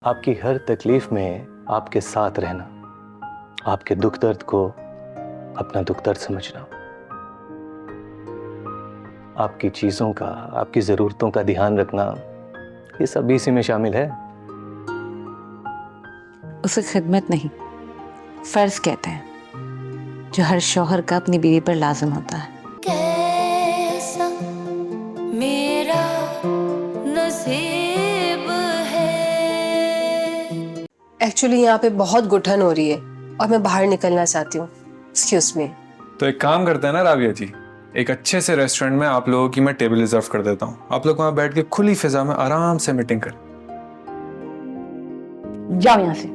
आपकी हर तकलीफ में आपके साथ रहना, आपके दुख दर्द को अपना दुख दर्द समझना, आपकी चीजों का, आपकी जरूरतों का ध्यान रखना, ये सब इसी में शामिल है। उसे खिदमत नहीं, फर्ज कहते हैं, जो हर शौहर का अपनी बीवी पर लाजिम होता है। कैसा मेरा नसीब है। एक्चुअली यहाँ पे बहुत घुटन हो रही है और मैं बाहर निकलना चाहती हूँ। Excuse me. तो एक काम करते हैं ना राबिया जी, एक अच्छे से रेस्टोरेंट में आप लोगों की मैं टेबल रिजर्व कर देता हूँ। आप लोग वहाँ बैठ के खुली फिजा में आराम से मीटिंग करें। जाओ यहाँ से।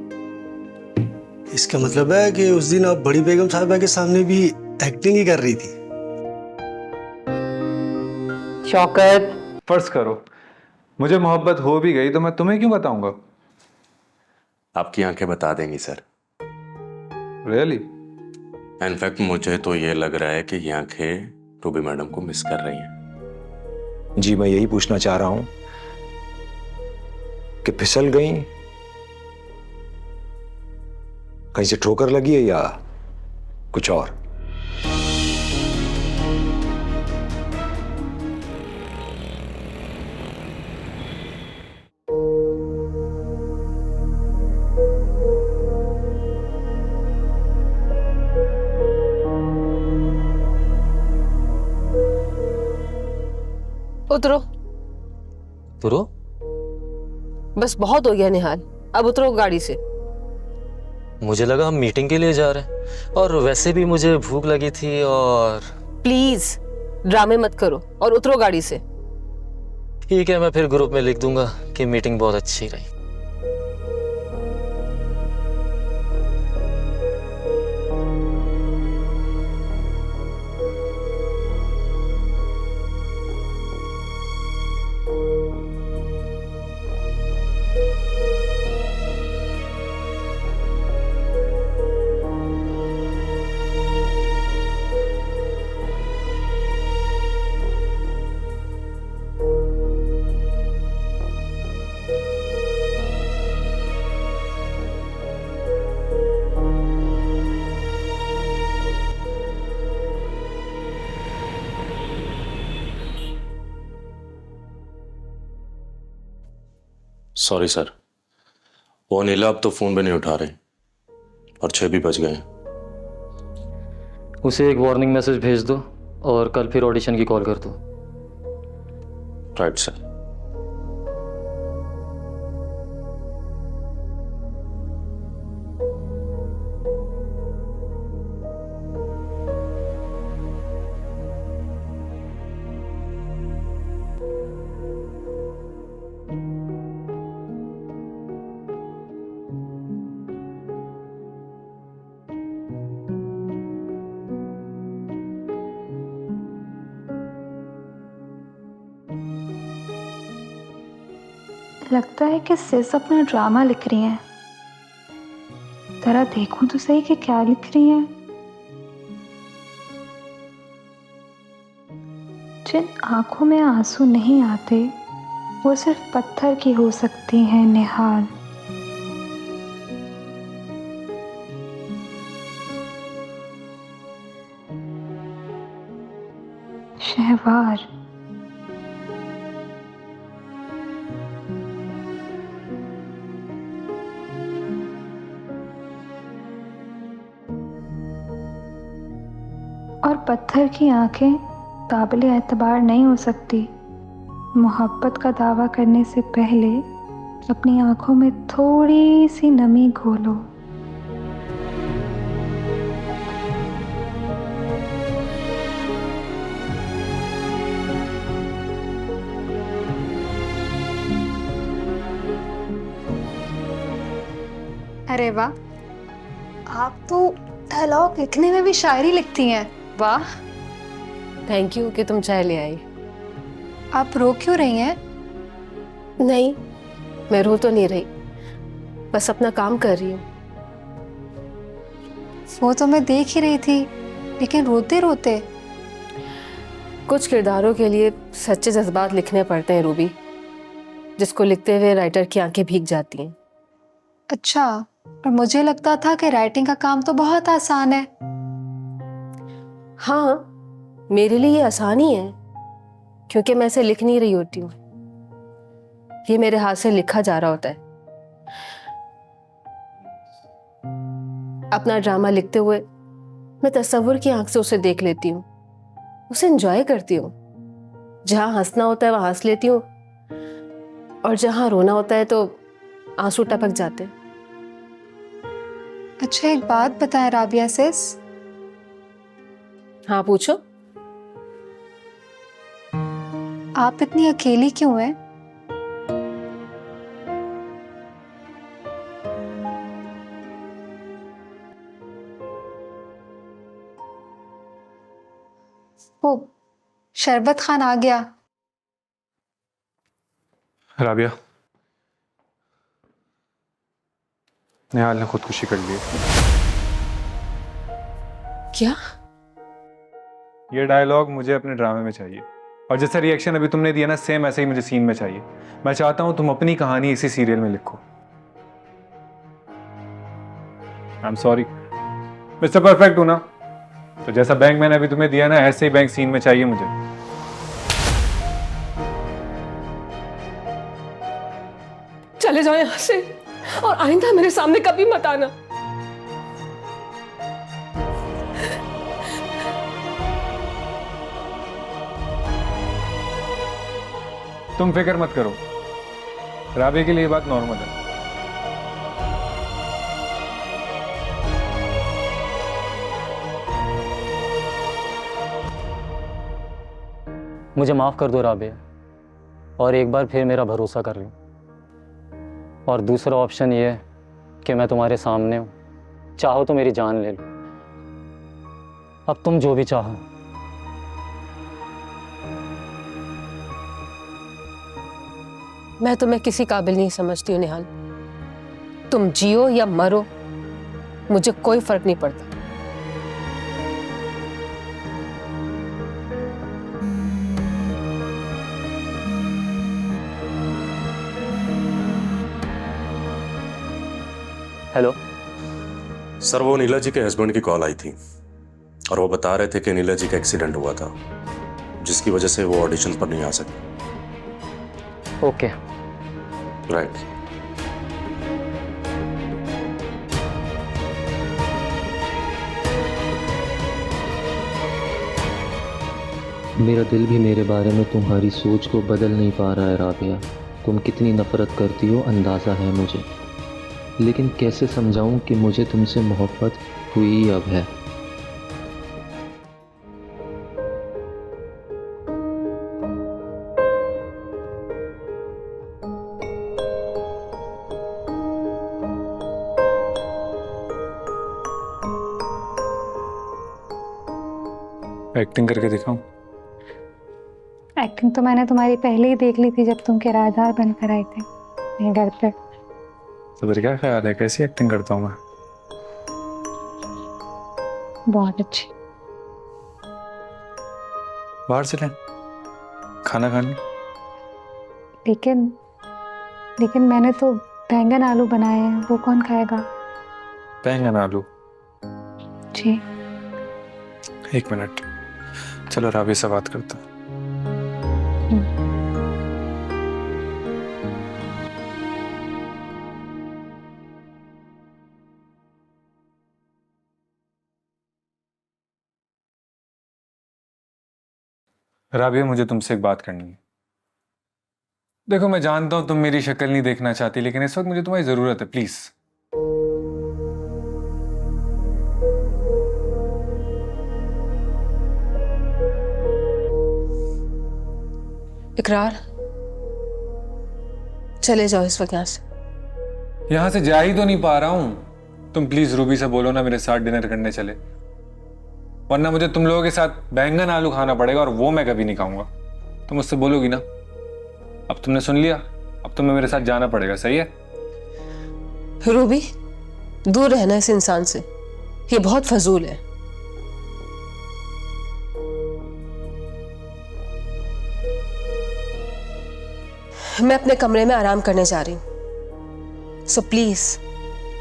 इसका मतलब है कि उस दिन आप बड़ी बेगम साहिबा के सामने भी एक्टिंग ही कर रही थी। शौकत, फर्ज करो मुझे मोहब्बत हो भी गई तो मैं तुम्हें क्यों बताऊंगा? आपकी आंखें बता देंगी सर। रियली? इनफैक्ट मुझे तो ये लग रहा है कि ये आंखें रूबी मैडम को मिस कर रही हैं। जी मैं यही पूछना चाह रहा हूं कि फिसल गई, कहीं से ठोकर लगी है या कुछ और? उतरो। तुरो, बस बहुत हो गया निहाल, अब उतरो गाड़ी से। मुझे लगा हम मीटिंग के लिए जा रहे हैं और वैसे भी मुझे भूख लगी थी और प्लीज ड्रामे मत करो और उतरो गाड़ी से। ठीक है, मैं फिर ग्रुप में लिख दूंगा कि मीटिंग बहुत अच्छी रही। सॉरी सर, वो अनिला अब तो फोन भी नहीं उठा रहे और 6 भी बज गए हैं। उसे एक वार्निंग मैसेज भेज दो और कल फिर ऑडिशन की कॉल कर दो। Right sir. लगता है कि सिस अपना ड्रामा लिख रही हैं। जरा देखूं तो सही कि क्या लिख रही हैं। जिन आंखों में आंसू नहीं आते वो सिर्फ पत्थर की हो सकती हैं निहाल। शहवार, और पत्थर की आंखें काबिल एतबार नहीं हो सकती। मोहब्बत का दावा करने से पहले अपनी आंखों में थोड़ी सी नमी घोलो। अरे वाह, आप तो डायलॉग लिखने में भी शायरी लिखती हैं। वाह, थैंक यू कि तुम चाय ले आई। आप रो क्यों रही हैं? नहीं, मैं रो तो नहीं रही, बस अपना काम कर रही हूँ। वो तो मैं देख ही रही थी, लेकिन रोते रोते। कुछ किरदारों के लिए सच्चे जज्बात लिखने पड़ते हैं रूबी, जिसको लिखते हुए राइटर की आंखें भीग जाती हैं। अच्छा, और मुझे लगता था कि राइटिंग का काम तो बहुत आसान है। हाँ, मेरे लिए ये आसान ही है, क्योंकि मैं इसे लिख नहीं रही होती हूँ, ये मेरे हाथ से लिखा जा रहा होता है। अपना ड्रामा लिखते हुए मैं तस्वीर की आंख से उसे देख लेती हूँ, उसे एंजॉय करती हूँ। जहां हंसना होता है वहां हंस लेती हूँ, और जहां रोना होता है तो आंसू टपक जाते हैं। अच्छा, एक बात बताएं राबिया सिस, हाँ पूछो। आप इतनी अकेली क्यों हैं? वो शरबत खान आ गया। राबिया, निहाल ने खुदकुशी कर ली। क्या? ये डायलॉग मुझे अपने ड्रामे में चाहिए, और जैसा रिएक्शन अभी तुमने दिया ना, सेम ऐसे ही मुझे सीन में चाहिए। मैं चाहता हूं तुम अपनी कहानी इसी सीरियल में लिखो। I am sorry, mister perfect हूं ना, तो जैसा बैंक मैंने अभी तुम्हें दिया ना, ऐसे ही बैंक सीन में चाहिए मुझे। चले जाओ यहां से, और आइंदा मेरे सामने कभी मत आना। तुम फिक्र मत करो, राबिया के लिए ये बात नॉर्मल है। मुझे माफ़ कर दो राबिया, और एक बार फिर मेरा भरोसा कर लो। और दूसरा ऑप्शन ये है कि मैं तुम्हारे सामने हूँ, चाहो तो मेरी जान ले लो। अब तुम जो भी चाहो। मैं तुम्हें किसी काबिल नहीं समझती हूँ निहाल। तुम जियो या मरो, मुझे कोई फर्क नहीं पड़ता। हेलो सर, वो नीला जी के हस्बैंड की कॉल आई थी, और वो बता रहे थे कि नीला जी का एक्सीडेंट हुआ था, जिसकी वजह से वो ऑडिशन पर नहीं आ सके। ओके। राइट। मेरा दिल भी मेरे बारे में तुम्हारी सोच को बदल नहीं पा रहा है राबिया। तुम कितनी नफरत करती हो अंदाज़ा है मुझे, लेकिन कैसे समझाऊं कि मुझे तुमसे मोहब्बत हुई अब है। एक्टिंग करके दिखाऊं? एक्टिंग तो मैंने तुम्हारी पहले ही देख ली थी जब तुम किराएदार बनकर आए थे मेरे घर पे। तो फिर क्या ख्याल है, कैसी एक्टिंग करता हूँ मैं? बहुत अच्छी। बाहर चलें खाना खाने? लेकिन मैंने तो बैंगन आलू बनाए हैं, वो कौन खाएगा? बैंगन आलू? जी। एक मिनट, चलो राबिया से बात करता हूँ। राबिया, मुझे तुमसे एक बात करनी है। देखो, मैं जानता हूं तुम मेरी शक्ल नहीं देखना चाहती, लेकिन इस वक्त मुझे तुम्हारी जरूरत है, प्लीज। इकरार, चले जाओ इस वक्त यहाँ से। यहां से जा ही तो नहीं पा रहा हूं। तुम प्लीज रूबी से बोलो ना मेरे साथ डिनर करने चले, वरना मुझे तुम लोगों के साथ बैंगन आलू खाना पड़ेगा, और वो मैं कभी नहीं खाऊंगा। तुम मुझसे बोलोगी ना? अब तुमने सुन लिया, अब तुम्हें मेरे साथ जाना पड़ेगा, सही है? रूबी, दूर रहना इस इंसान से, ये बहुत फजूल है। मैं अपने कमरे में आराम करने जा रही हूं, सो प्लीज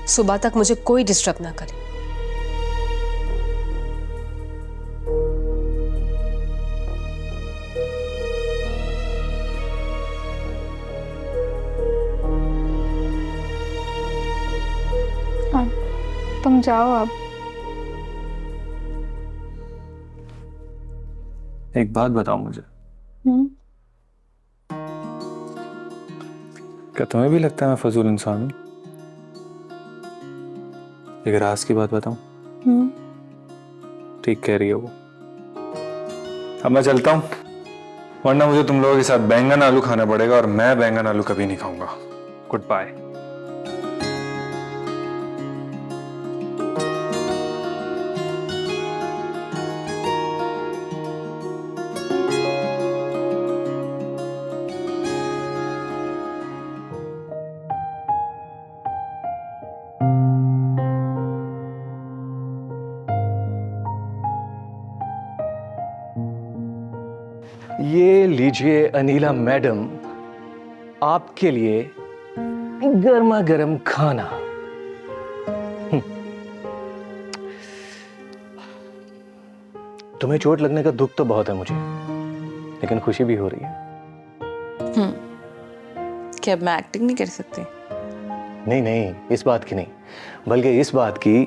सुबह तक मुझे कोई डिस्टर्ब ना करे। हाँ, तुम जाओ अब। एक बात बताओ मुझे, क्या तुम्हें भी लगता है मैं फजूल इंसान हूं? एक राज की बात बताऊं? ठीक कह रही है वो। अब मैं चलता हूं, वरना मुझे तुम लोगों के साथ बैंगन आलू खाना पड़ेगा और मैं बैंगन आलू कभी नहीं खाऊंगा। Good bye. ये लीजिए अनीला मैडम, आपके लिए गर्मा गर्म खाना। तुम्हें चोट लगने का दुख तो बहुत है मुझे, लेकिन खुशी भी हो रही है। क्या अब मैं एक्टिंग नहीं कर सकती? नहीं नहीं, इस बात की नहीं, बल्कि इस बात की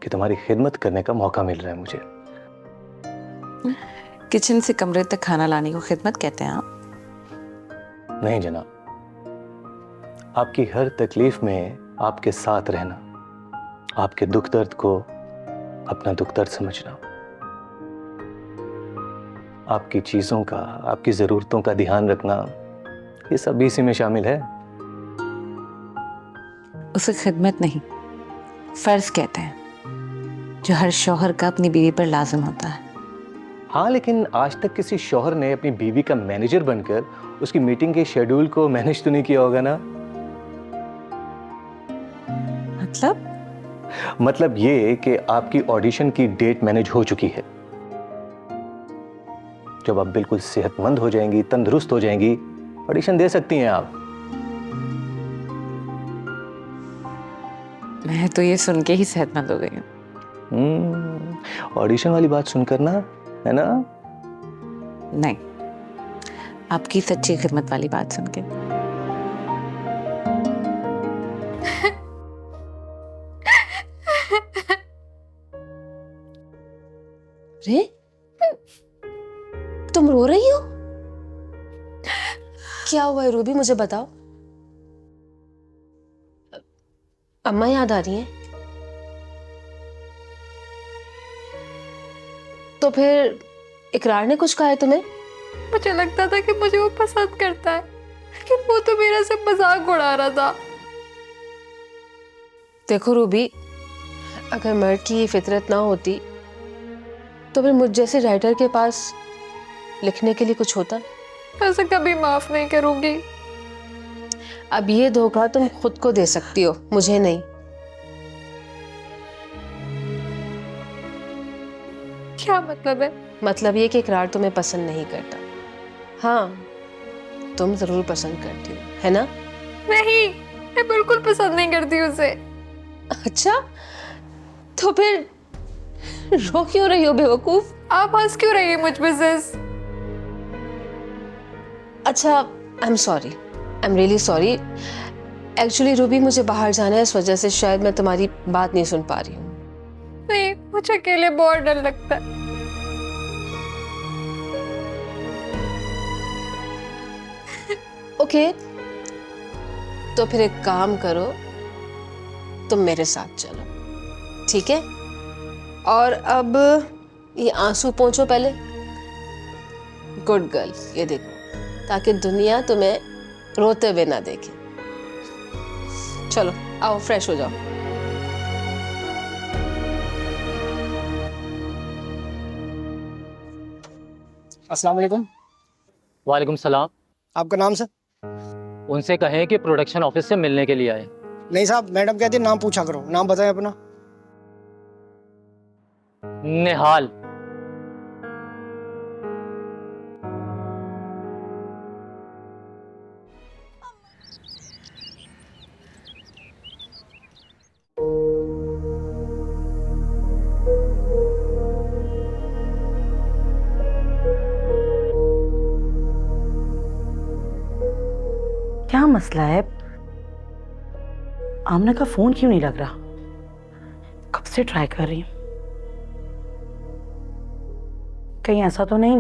कि तुम्हारी खिदमत करने का मौका मिल रहा है मुझे। किचन से कमरे तक खाना लाने को खिदमत कहते हैं आप? नहीं जनाब, आपकी हर तकलीफ में आपके साथ रहना, आपके दुख दर्द को अपना दुख दर्द समझना, आपकी चीजों का, आपकी जरूरतों का ध्यान रखना, ये सब इसी में शामिल है। उसे खिदमत नहीं, फर्ज कहते हैं, जो हर शौहर का अपनी बीवी पर लाजिम होता है। हाँ, लेकिन आज तक किसी शौहर ने अपनी बीवी का मैनेजर बनकर उसकी मीटिंग के शेड्यूल को मैनेज तो नहीं किया होगा ना? मतलब ये कि आपकी ऑडिशन की डेट मैनेज हो चुकी है। जब आप बिल्कुल सेहतमंद हो जाएंगी, तंदुरुस्त हो जाएंगी, ऑडिशन दे सकती हैं आप। मैं तो ये सुन के ही सेहतमंद हो गई हूँ। ऑडिशन वाली बात सुनकर ना, है ना? नहीं, आपकी सच्ची खिदमत वाली बात सुन के। रे, तुम रो रही हो? क्या हुआ है रूबी, मुझे बताओ। अम्मा याद आ रही हैं? तो फिर इकरार ने कुछ कहा है तुम्हें? मुझे लगता था कि मुझे वो पसंद करता है, लेकिन वो तो मेरा से मजाक उड़ा रहा था। देखो रूबी, अगर मर्द की ये फितरत ना होती तो फिर मुझ जैसे राइटर के पास लिखने के लिए कुछ होता। ऐसे कभी माफ नहीं करूंगी। अब ये धोखा तुम खुद को दे सकती हो, मुझे नहीं। क्या मतलब है? मतलब ये कि इकरार तुम्हें पसंद नहीं करता। हाँ, तुम जरूर पसंद करती हो, है ना? नहीं, मैं बिल्कुल पसंद नहीं करती उसे। अच्छा, तो फिर रो क्यों रही हो बेवकूफ? आप हंस क्यों रही है मुझ पे सिस? अच्छा, I am sorry, I am really sorry. Actually Ruby, मुझे बाहर जाना है, इस वजह से शायद मैं तुम्हारी बात नहीं सुन पा रही हूँ। नहीं, मुझे अकेले बहुत डर लगता है। ओके, तो फिर एक काम करो, तुम मेरे साथ चलो, ठीक है? और अब ये आंसू पोंछो पहले। गुड गर्ल, ये देखो, ताकि दुनिया तुम्हें रोते हुए ना देखे। चलो आओ, फ्रेश हो जाओ। अस्सलाम वालेकुम। वालेकुम सलाम। आपका नाम सर? उनसे कहें कि प्रोडक्शन ऑफिस से मिलने के लिए आए। नहीं साहब, मैडम कहती है नाम पूछा करो। नाम बताएं अपना। निहाल। मसला है? आमना का फोन क्यों नहीं लग रहा? कब से ट्राई कर रही हूँ। कहीं ऐसा तो नहीं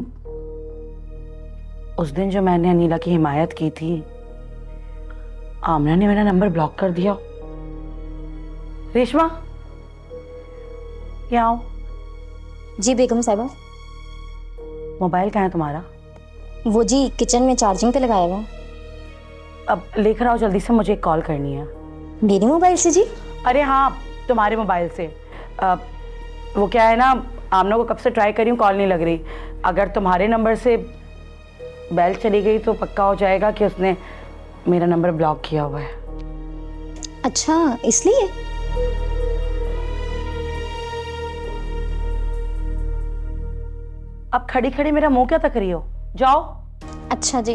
उस दिन जो मैंने अनीला की हिमायत की थी, आमना ने मेरा नंबर ब्लॉक कर दिया? रेशमा, यहाँ आओ। जी बेगम साहिबा। मोबाइल कहाँ है तुम्हारा? वो जी किचन में चार्जिंग पे लगाया हुआ। अब लेकर आओ जल्दी से, मुझे एक कॉल करनी है। मेरे मोबाइल से जी? अरे हाँ, तुम्हारे मोबाइल से। वो क्या है ना, आमना को कब से ट्राई करी हूँ, कॉल नहीं लग रही। अगर तुम्हारे नंबर से बेल चली गई तो पक्का हो जाएगा कि उसने मेरा नंबर ब्लॉक किया हुआ है। अच्छा, इसलिए? अब खड़ी खड़ी मेरा मुंह क्या तक रही हो? जाओ। अच्छा जी।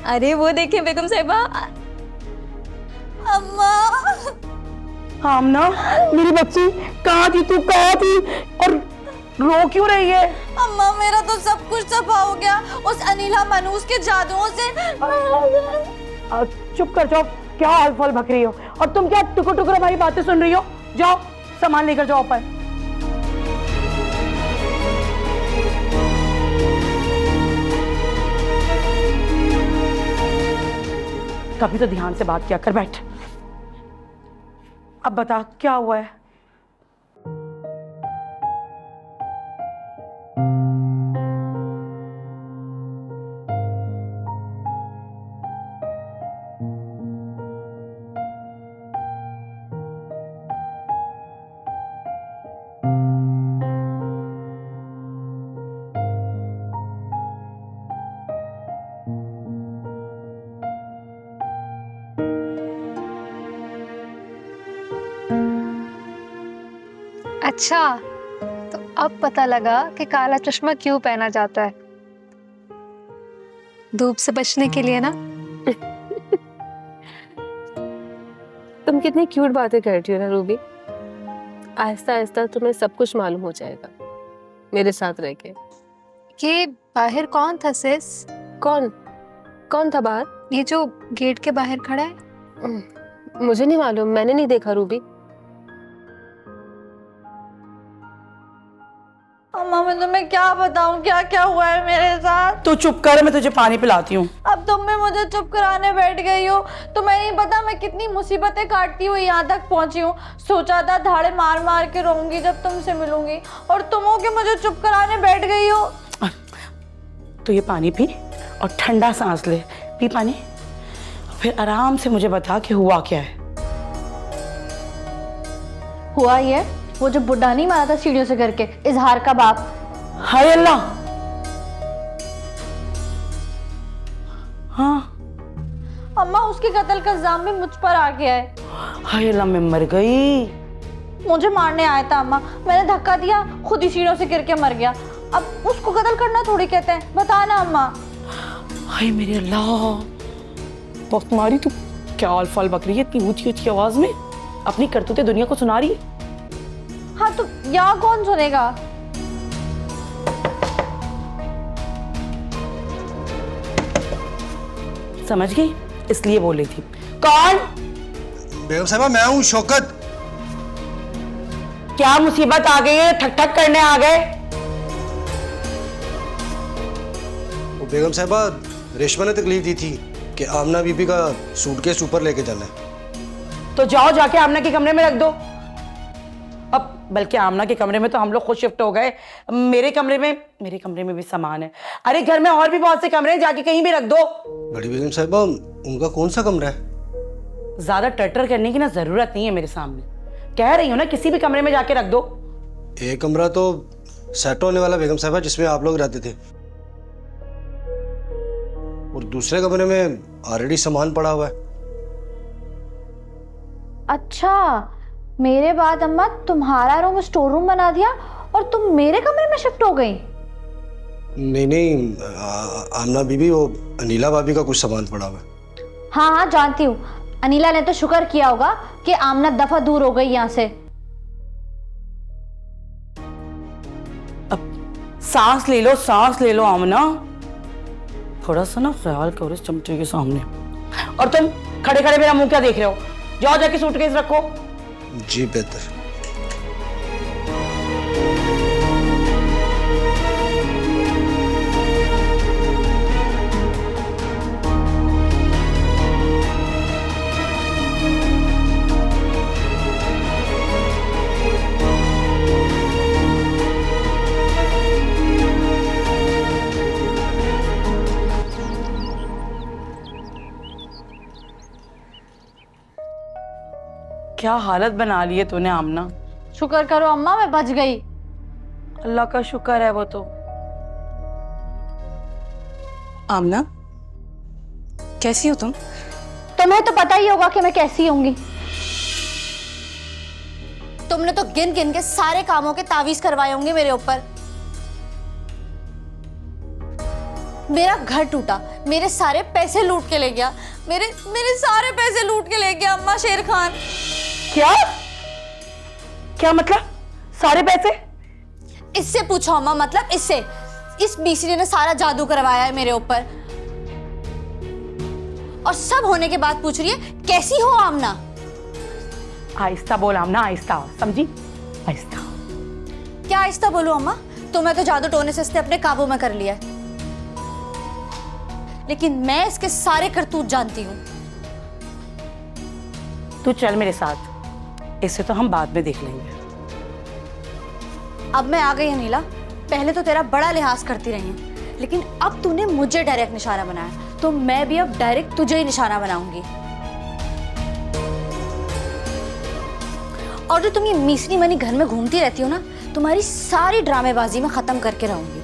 अरे वो देखिए बेगम साहिबा। अम्मा। आमना, मेरी बच्ची, कहाँ थी तू, कहाँ थी? और रो क्यों रही है? अम्मा मेरा तो सब कुछ तबाह हो गया उस अनीला मनूस के जादुओं से। चुप कर जाओ, क्या हाल फल भक रही हो? और तुम क्या टुकुर टुकुर हमारी बातें सुन रही हो? जाओ सामान लेकर जाओ ऊपर। कभी तो ध्यान से बात किया कर, बैठ। अब बता क्या हुआ है? अच्छा, तो अब पता लगा कि काला चश्मा क्यों पहना जाता है। धूप से बचने के लिए ना। तुम कितनी क्यूट बातें करती हो ना रूबी। आहिस्ता आहिस्ता तुम्हें सब कुछ मालूम हो जाएगा मेरे साथ रह के। ये बाहर कौन था सिस? कौन था बाहर? ये जो गेट के बाहर खड़ा है। मुझे नहीं मालूम, मैंने नहीं देखा रूबी। अम्मा मैं तुम्हें क्या बताऊं क्या क्या हुआ है मेरे साथ। तू चुप कर, मैं तुझे पानी पिलाती हूँ। अब तुम भी मुझे चुप कराने बैठ गई हो। तुम्हें नहीं पता मैं कितनी मुसीबतें काटती हुई यहाँ तक पहुंची हूँ। सोचा था धाड़े मार मार के रोऊंगी जब तुमसे मिलूंगी, और तुम हो के मुझे चुप कराने बैठ गई हो। तो ये पानी पी और ठंडा सांस ले। पी पानी, फिर आराम से मुझे बता कि हुआ क्या है। हुआ ये, वो जो बुड्ढा नहीं मारा था सीढ़ियों से करके, इजहार का बाप। हाय अल्लाह। हाँ अम्मा, उसके कत्ल का इल्जाम भी मुझ पर आ गया है। हाय अल्लाह, मैं मर गई। मुझे मारने आया था अम्मा, मैंने धक्का दिया, खुद ही सीढ़ियों से गिर के मर गया। अब उसको कत्ल करना थोड़ी कहते हैं, बता ना अम्मा। हाय मेरे अल्लाह, बहुत मारी तू। क्या आल फाल बक रही है इतनी ऊंची ऊंची आवाज में? अपनी करतूतें दुनिया को सुना रही है। हाँ तो यहाँ कौन सुनेगा? समझ गई, इसलिए बोल रही थी। कौन? बेगम साहिबा, मैं हूँ शौकत। क्या मुसीबत आ गई है? ठक ठक करने आ गए? बेगम साहिबा, रेशमा ने तकलीफ दी थी कि आमना बीबी का सूटकेस ऊपर लेके जाना है। तो जाओ जाके आमना के कमरे में रख दो। अब बल्कि आमना के कमरे में तो हम लोग खुद शिफ्ट हो गए, मेरे कमरे में भी सामान है। अरे घर में और भी बहुत से कमरे हैं, जाके कहीं भी रख दो। बड़ी बेगम साहिबा, उनका कौन सा कमरा है? ज्यादा टटर करने की ना जरूरत नहीं है मेरे सामने। कह रही हूँ ना, किसी भी कमरे में जाके रख दो। एक कमरा तो सेट होने वाला बेगम साहिबा, जिसमें आप लोग रहते थे, और दूसरे कमरे में ऑलरेडी सामान पड़ा हुआ है। अच्छा, मेरे बाद अम्मा तुम्हारा रूम स्टोर रूम बना दिया और तुम मेरे कमरे में शिफ्ट हो गई? नहीं, आमना बीबी, वो अनीला भाभी का कुछ सामान पड़ा हुआ है। हाँ जानती हूँ। अनीला ने तो शुक्र किया होगा कि आमना दफा दूर हो गई यहाँ से। अब सांस ले लो आमना, थोड़ा सा ना ख्याल करो इस चमचे के सामने। और तुम खड़े खड़े मेरा मुंह क्या देख रहे हो? जाओ जाके सूटकेस रखो। जी बेहतर। क्या हालत बना ली है तूने आमना। शुक्र करो अम्मा, मैं बच गई। अल्लाह का शुक्र है वो तो। आमना, कैसी हो तुम? तुम्हें तो पता ही होगा कि मैं कैसी होंगी। तुमने तो गिन गिन के सारे कामों के तावीज करवाए होंगे मेरे ऊपर। मेरा घर टूटा, मेरे सारे पैसे लूट के ले गया, मेरे सारे पैसे लूट के ले गया अम्मा शेर खान। क्या क्या मतलब? सारे पैसे? इससे पूछो अम्मा, मतलब इससे। इस बीसी ने सारा जादू करवाया है मेरे ऊपर। और सब होने के बाद पूछ रही है कैसी हो आमना। आहिस्ता बोल आमना, आहिस्ता, समझी? आहिस्ता। क्या आहिस्ता बोलूं अम्मा? तुम्हें तो जादू टोने से इसने अपने काबू में कर लिया है, लेकिन मैं इसके सारे करतूत जानती हूँ। तू चल मेरे साथ, इसे तो हम बाद में देख लेंगे। अब मैं आ गई अनिला। पहले तो तेरा बड़ा लिहाज करती रही हूँ, लेकिन अब तूने मुझे डायरेक्ट निशाना बनाया, तो मैं भी अब डायरेक्ट तुझे ही निशाना बनाऊंगी। और जो तुम ये मीसनी मनी घर में घूमती रहती हो ना, तुम्हारी सारी ड्रामेबाजी में खत्म करके रहूंगी।